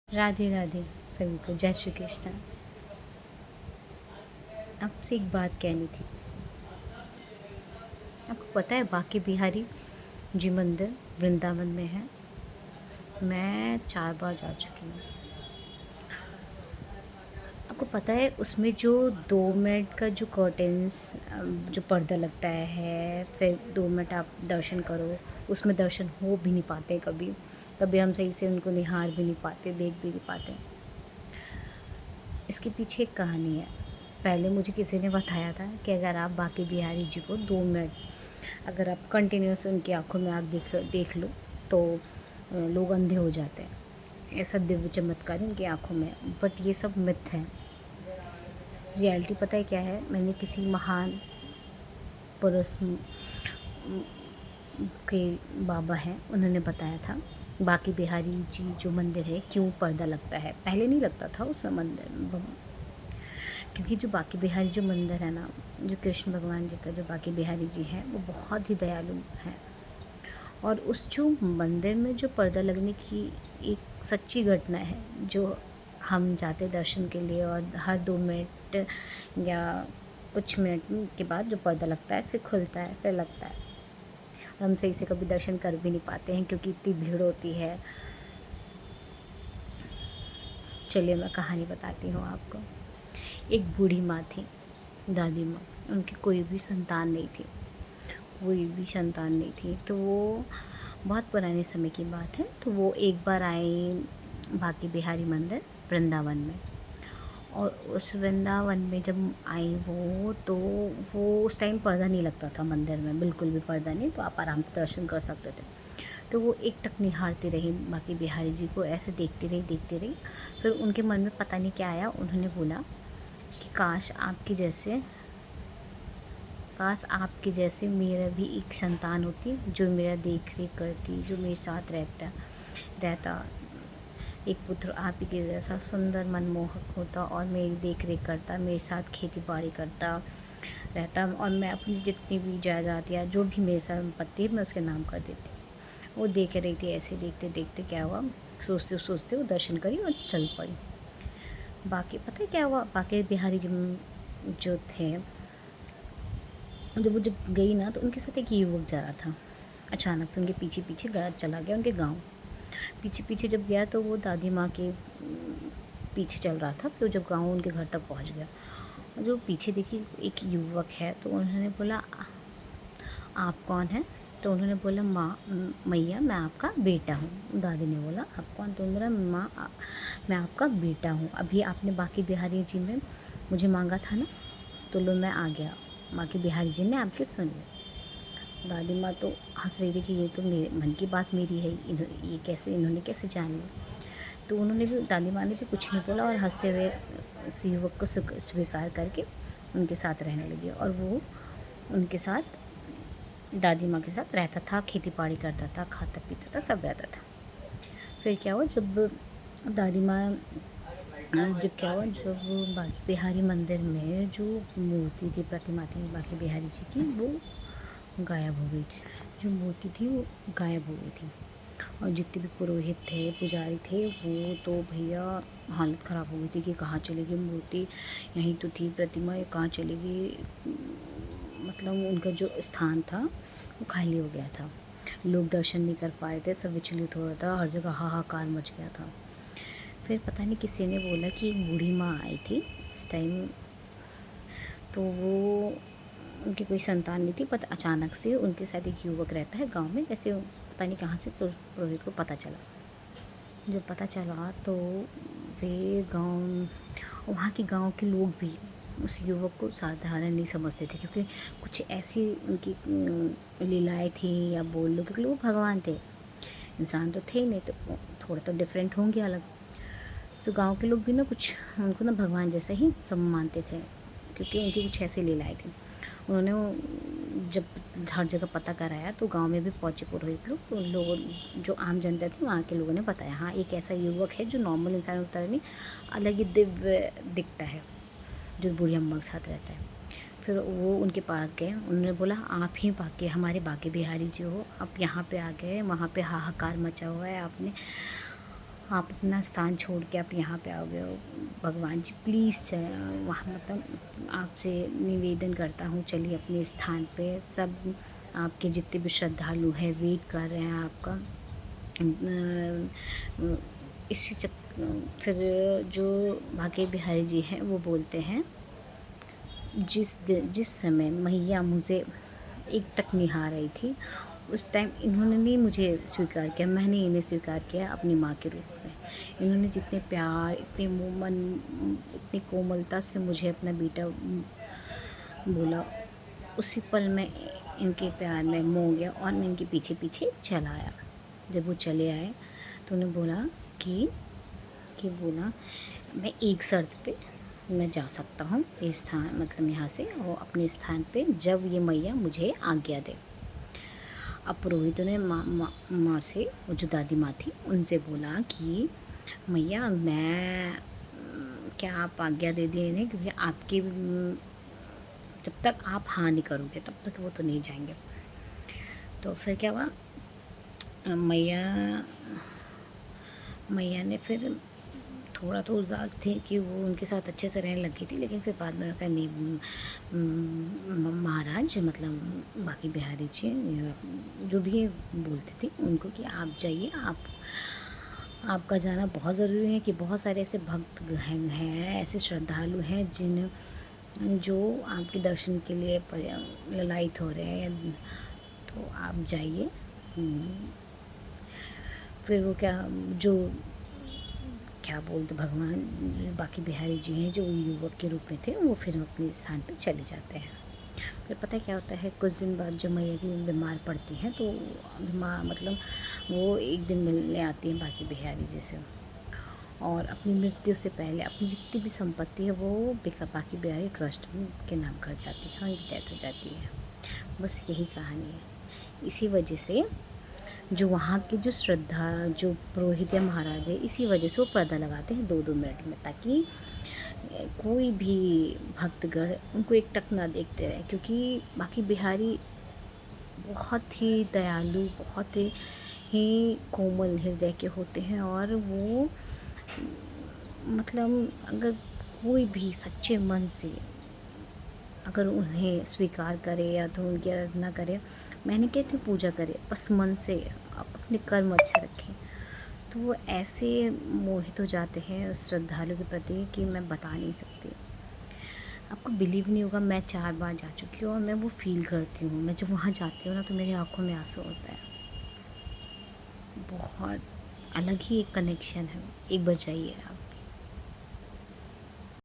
राधे राधे सभी को। जय श्री कृष्ण। आपसे एक बात कहनी थी। आपको पता है बांके बिहारी जी मंदिर वृंदावन में है। मैं 4 बार जा चुकी हूँ। आपको पता है उसमें जो 2 मिनट का जो कर्टेन्स जो पर्दा लगता है, फिर 2 मिनट आप दर्शन करो, उसमें दर्शन हो भी नहीं पाते कभी कभी हम सही से उनको निहार भी नहीं पाते, देख भी नहीं पाते। इसके पीछे एक कहानी है। पहले मुझे किसी ने बताया था कि अगर आप बांके बिहारी जी को 2 मिनट अगर आप कंटिन्यूस उनकी आँखों में आँख देख लो तो लोग अंधे हो जाते हैं। ऐसा दिव्य चमत्कार है उनकी आँखों में। बट ये सब मिथ है। रियलिटी पता है क्या है? मैंने किसी महान पुरुष के बाबा हैं, उन्होंने बताया था बांके बिहारी जी जो मंदिर है क्यों पर्दा लगता है। पहले नहीं लगता था उसमें मंदिर, क्योंकि जो बांके बिहारी जो मंदिर है ना, जो कृष्ण भगवान जी का जो बांके बिहारी जी हैं वो बहुत ही दयालु हैं। और उस जो मंदिर में जो पर्दा लगने की एक सच्ची घटना है, जो हम जाते दर्शन के लिए और हर 2 मिनट या कुछ मिनट के बाद जो पर्दा लगता है फिर खुलता है फिर लगता है। हम सही से कभी दर्शन कर भी नहीं पाते हैं क्योंकि इतनी भीड़ होती है। चलिए मैं कहानी बताती हूँ आपको। एक बूढ़ी माँ थी, दादी माँ। उनकी कोई भी संतान नहीं थी, कोई भी संतान नहीं थी। तो वो बहुत पुराने समय की बात है। तो वो एक बार आई बांके बिहारी मंदिर वृंदावन में। और उस वृंदावन में जब आई वो, तो वो उस टाइम पर्दा नहीं लगता था मंदिर में, बिल्कुल भी पर्दा नहीं, तो आप आराम से दर्शन कर सकते थे। तो वो एक टक निहारती रही बांके बिहारी जी को, ऐसे देखती रही। फिर उनके मन में पता नहीं क्या आया, उन्होंने बोला कि काश आपके जैसे मेरा भी एक संतान होती जो मेरा देख रेख करती, जो मेरे साथ रहता। एक पुत्र आप ही के जैसा सुंदर मनमोहक होता और मेरी देख रेख करता, मेरे साथ खेती बाड़ी करता रहता, और मैं अपनी जितनी भी जायदाद या जो भी मेरी संपत्ति है मैं उसके नाम कर देती। वो देख रही थी, ऐसे देखते देखते क्या हुआ, सोचते सोचते वो दर्शन करी और चल पड़ी। बाकी पता है क्या हुआ? बांके बिहारी जी जो थे, जब गई ना तो उनके साथ एक युवक जा रहा था। अचानक से उनके पीछे पीछे चला गया उनके गांव। पीछे पीछे जब गया तो वो दादी माँ के पीछे चल रहा था। फिर जब गांव उनके घर तक पहुंच गया, और जो पीछे देखी एक युवक है, तो उन्होंने बोला आप कौन हैं? तो उन्होंने बोला मैया मैं आपका बेटा हूँ। दादी ने बोला आप कौन? तो बोला मैं आपका बेटा हूँ। अभी आपने बांके बिहारी जी में मुझे मांगा था ना, तो लो मैं आ गया। बांके बिहारी जी ने आपके सुन ली। दादी माँ तो हंस रही थी कि ये तो मेरे मन की बात मेरी है, इन्होंने कैसे जान ली। तो उन्होंने भी, दादी माँ ने भी कुछ नहीं बोला और हंसते हुए उस युवक को स्वीकार करके उनके साथ रहने लगी। और वो उनके साथ, दादी माँ के साथ रहता था, खेती बाड़ी करता था, खाता पीता था, सब रहता था। फिर क्या हुआ, दादी माँ जब क्या हुआ जब बांके बिहारी मंदिर में जो मूर्ति थी, प्रतिमा थी बांके बिहारी जी की, वो गायब हो गई थी। जो मूर्ति थी वो गायब हो गई थी। और जितने भी पुरोहित थे, पुजारी थे, वो तो भैया हालत ख़राब हो गई थी कि कहाँ चली गई मूर्ति, यहीं तो थी प्रतिमा, ये कहाँ चली गई। मतलब उनका जो स्थान था वो खाली हो गया था। लोग दर्शन नहीं कर पा रहे थे, सब विचलित हो रहा था, हर जगह हाहाकार मच गया था। फिर पता नहीं किसी ने बोला कि एक बूढ़ी माँ आई थी इस टाइम। तो वो, उनकी कोई संतान नहीं थी, पर अचानक से उनके साथ एक युवक रहता है गांव में। ऐसे पता नहीं कहाँ से पुरोहित को पता चला। जब पता चला तो वे वहाँ के गांव के लोग भी उस युवक को साधारण नहीं समझते थे, क्योंकि कुछ ऐसी उनकी लीलाएं थी, या बोल लो, क्योंकि वो भगवान थे, इंसान तो थे ही नहीं, तो थोड़ा तो डिफरेंट होंगे, अलग। तो गांव के लोग भी ना कुछ उनको ना भगवान जैसा ही सब मानते थे, क्योंकि उनकी कुछ ऐसी लीलाएं थी। उन्होंने जब हर जगह पता कराया तो गांव में भी पहुंचे पुरोहित लोग, तो उन लोगों, जो आम जनता थी वहाँ के लोगों ने बताया, हाँ एक ऐसा युवक है जो नॉर्मल इंसानों की तरह नहीं, अलग ही दिव्य दिखता है, जो बूढ़ी अम्मा के साथ रहता है। फिर वो उनके पास गए, उन्होंने बोला आप ही हमारे बांके बिहारी जी हो, आप यहाँ पे आ गए, वहाँ पे हाहाकार मचा हुआ है, आपने आप अपना स्थान छोड़ के आप यहाँ पे आओगे हो, भगवान जी प्लीज़ वहाँ मतलब आपसे निवेदन करता हूँ, चलिए अपने स्थान पे। सब आपके जितने भी श्रद्धालु हैं वेट कर रहे हैं आपका। इसी फिर जो बांके बिहारी जी हैं वो बोलते हैं, जिस समय मैया मुझे एकटक निहार रही थी, उस टाइम इन्होंने नहीं मुझे स्वीकार किया, मैंने इन्हें स्वीकार किया अपनी माँ के रूप में। इन्होंने जितने प्यार, इतने मन, इतनी कोमलता से मुझे अपना बेटा बोला, उसी पल में इनके प्यार में मोह गया और मैं इनके पीछे पीछे चला आया। जब वो चले आए तो उन्हें बोला कि बोला मैं एक शर्त पे मैं जा सकता हूँ इस स्थान मतलब यहाँ से और अपने स्थान पे, जब ये मैया मुझे आज्ञा दे। अब पुरोहितों ने माँ से, वो जो दादी माँ थी उनसे बोला कि मैया मैं क्या आप आज्ञा दे दें इन्हें, क्योंकि आपकी जब तक आप हाँ नहीं करोगे तब तक वो तो नहीं जाएंगे। तो फिर क्या हुआ, मैया ने फिर थोड़ा तो उदास थे कि वो उनके साथ अच्छे से रहने लगी थी, लेकिन फिर बाद में कहा नहीं, महाराज मतलब बांके बिहारी जी जो भी बोलते थे उनको कि आप जाइए, आपका जाना बहुत ज़रूरी है, कि बहुत सारे ऐसे भक्त हैं ऐसे श्रद्धालु हैं जो आपके दर्शन के लिए ललायित हो रहे हैं, तो आप जाइए। फिर वो क्या बोलते भगवान बांके बिहारी जी हैं जो युवक के रूप में थे, वो फिर अपने स्थान पे चले जाते हैं। फिर पता है क्या होता है, कुछ दिन बाद जो मैया की बीमार पड़ती हैं तो बीमार मतलब वो एक दिन मिलने आती हैं बांके बिहारी जी से, और अपनी मृत्यु से पहले अपनी जितनी भी संपत्ति है वो बांके बिहारी ट्रस्ट के नाम कर जाती है, उनकी डेथ हो जाती है। बस यही कहानी है। इसी वजह से जो वहाँ की जो श्रद्धा, जो पुरोहित या महाराज है, इसी वजह से वो पर्दा लगाते हैं 2-2 मिनट में, ताकि कोई भी भक्तगण उनको एकटक ना देखते रहे, क्योंकि बांके बिहारी बहुत ही दयालु, बहुत ही कोमल हृदय के होते हैं, और वो मतलब अगर कोई भी सच्चे मन से अगर उन्हें स्वीकार करे या तो उनकी आराधना करे, मैंने कहती हूँ पूजा करे, बस मन से अपने कर्म अच्छे रखें, तो वो ऐसे मोहित हो जाते हैं उस श्रद्धालु के प्रति कि मैं बता नहीं सकती। आपको बिलीव नहीं होगा, मैं 4 बार जा चुकी हूँ और मैं वो फ़ील करती हूँ। मैं जब वहाँ जाती हूँ ना तो मेरी आँखों में आंसू होता है। बहुत अलग ही एक कनेक्शन है। एक बार जाइए आप।